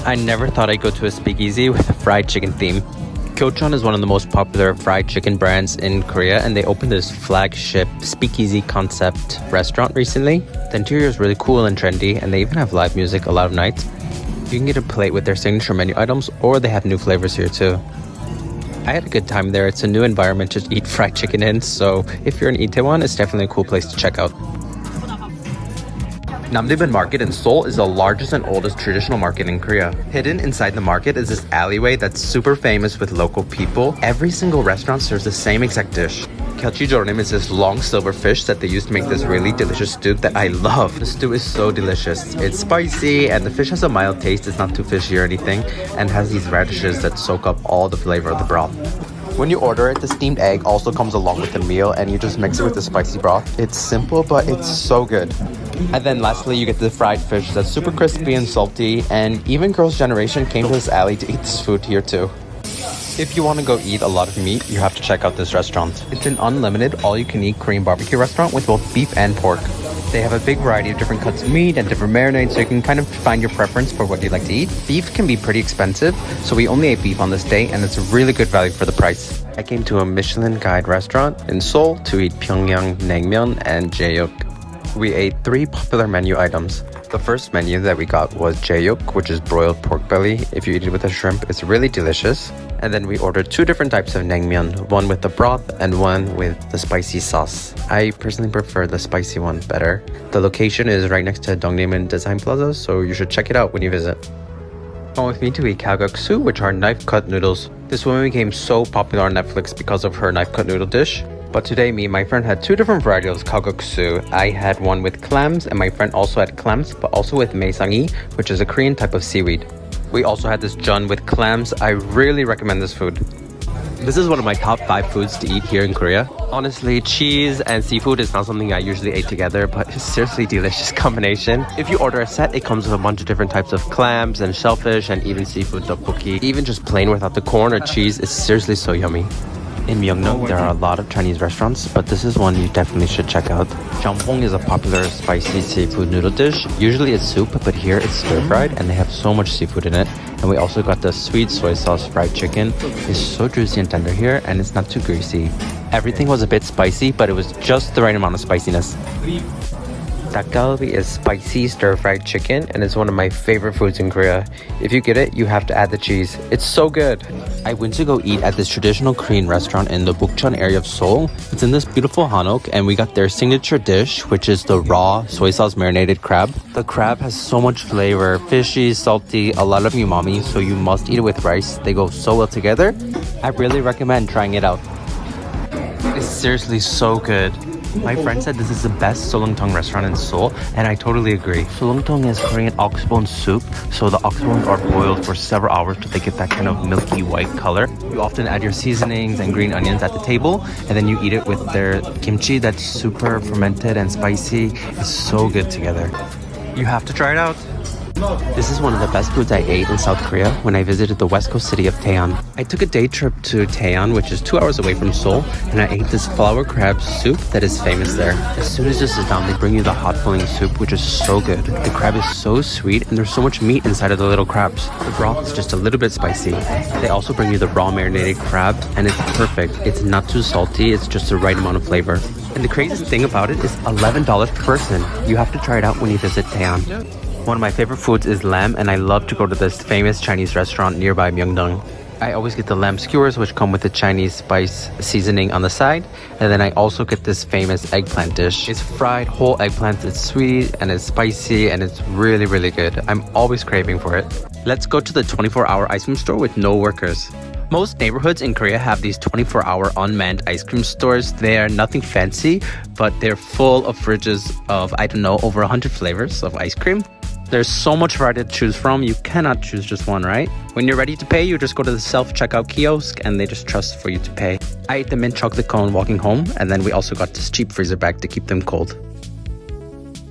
I never thought I'd go to a speakeasy with a fried chicken theme. Gyeocheon is one of the most popular fried chicken brands in Korea, and they opened this flagship speakeasy concept restaurant recently. The interior is really cool and trendy, and they even have live music a lot of nights. You can get a plate with their signature menu items, or they have new flavors here too. I had a good time there. It's a new environment to eat fried chicken in, so if you're in Itaewon, it's definitely a cool place to check out. Namdaemun Market in Seoul is the largest and oldest traditional market in Korea. Hidden inside the market is this alleyway that's super famous with local people. Every single restaurant serves the same exact dish. Gyeochijeorim is this long silver fish that they use to make this really delicious stew that I love. The stew is so delicious. It's spicy and the fish has a mild taste. It's not too fishy or anything, and has these radishes that soak up all the flavor of the broth. When you order it, the steamed egg also comes along with the meal, and you just mix it with the spicy broth. It's simple, but it's so good. And then lastly, you get the fried fish that's super crispy and salty, and even Girls' Generation came to this alley to eat this food here too. If you want to go eat a lot of meat, you have to check out this restaurant. It's an unlimited, all-you-can-eat Korean barbecue restaurant with both beef and pork. They have a big variety of different cuts of meat and different marinades, so you can kind of find your preference for what you like to eat. Beef can be pretty expensive, so we only ate beef on this day, and it's a really good value for the price. I came to a Michelin Guide restaurant in Seoul to eat Pyongyang, Naengmyeon, and Jaeuk. We ate 3 popular menu items. The first menu that we got was jaeuk, which is broiled pork belly. If you eat it with a shrimp, it's really delicious. And then we ordered 2 different types of naengmyeon, one with the broth and one with the spicy sauce. I personally prefer the spicy one better. The location is right next to Dongdaemun Design Plaza, so you should check it out when you visit. Come with me to eat Kalguksu, which are knife-cut noodles. This woman became so popular on Netflix because of her knife-cut noodle dish. But today, me and my friend had 2 different varieties of kalguksu. I had one with clams, and my friend also had clams, but also with maesangi, which is a Korean type of seaweed. We also had this jeon with clams. I really recommend this food. This is one of my top 5 foods to eat here in Korea. Honestly, cheese and seafood is not something I usually eat together, but it's seriously delicious combination. If you order a set, it comes with a bunch of different types of clams and shellfish and even seafood tteokbokki. Even just plain without the corn or cheese is seriously so yummy. In Myeongdong, there are a lot of Chinese restaurants, but this is one you definitely should check out. Jjamppong is a popular spicy seafood noodle dish. Usually it's soup, but here it's stir-fried, and they have so much seafood in it. And we also got the sweet soy sauce fried chicken. It's so juicy and tender here, and it's not too greasy. Everything was a bit spicy, but it was just the right amount of spiciness. Dakgalbi is spicy stir-fried chicken, and it's one of my favorite foods in Korea. If you get it, you have to add the cheese. It's so good. I went to go eat at this traditional Korean restaurant in the Bukchon area of Seoul. It's in this beautiful hanok, and we got their signature dish, which is the raw soy sauce marinated crab. The crab has so much flavor, fishy, salty, a lot of umami, so you must eat it with rice. They go so well together. I really recommend trying it out. It's seriously so good. My friend said this is the best Seolleongtang restaurant in Seoul, and I totally agree. Seolleongtang is Korean oxbone soup, so the oxbones are boiled for several hours to get that kind of milky white color. You often add your seasonings and green onions at the table, and then you eat it with their kimchi that's super fermented and spicy. It's so good together. You have to try it out. This is one of the best foods I ate in South Korea when I visited the west coast city of Daejeon. I took a day trip to Daejeon, which is 2 hours away from Seoul, and I ate this flour crab soup that is famous there. As soon as you sit down, they bring you the hot filling soup, which is so good. The crab is so sweet, and there's so much meat inside of the little crabs. The broth is just a little bit spicy. They also bring you the raw marinated crab, and it's perfect. It's not too salty, it's just the right amount of flavor. And the craziest thing about it is $11 per person. You have to try it out when you visit Daejeon. One of my favorite foods is lamb, and I love to go to this famous Chinese restaurant nearby Myeongdong. I always get the lamb skewers, which come with the Chinese spice seasoning on the side, and then I also get this famous eggplant dish. It's fried whole eggplants, it's sweet and it's spicy and it's really, really good. I'm always craving for it. Let's go to the 24-hour ice cream store with no workers. Most neighborhoods in Korea have these 24-hour unmanned ice cream stores. They are nothing fancy, but they're full of fridges of, I don't know, over 100 flavors of ice cream. There's so much variety to choose from, you cannot choose just one, right? When you're ready to pay, you just go to the self-checkout kiosk and they just trust for you to pay. I ate the mint chocolate cone walking home, and then we also got this cheap freezer bag to keep them cold.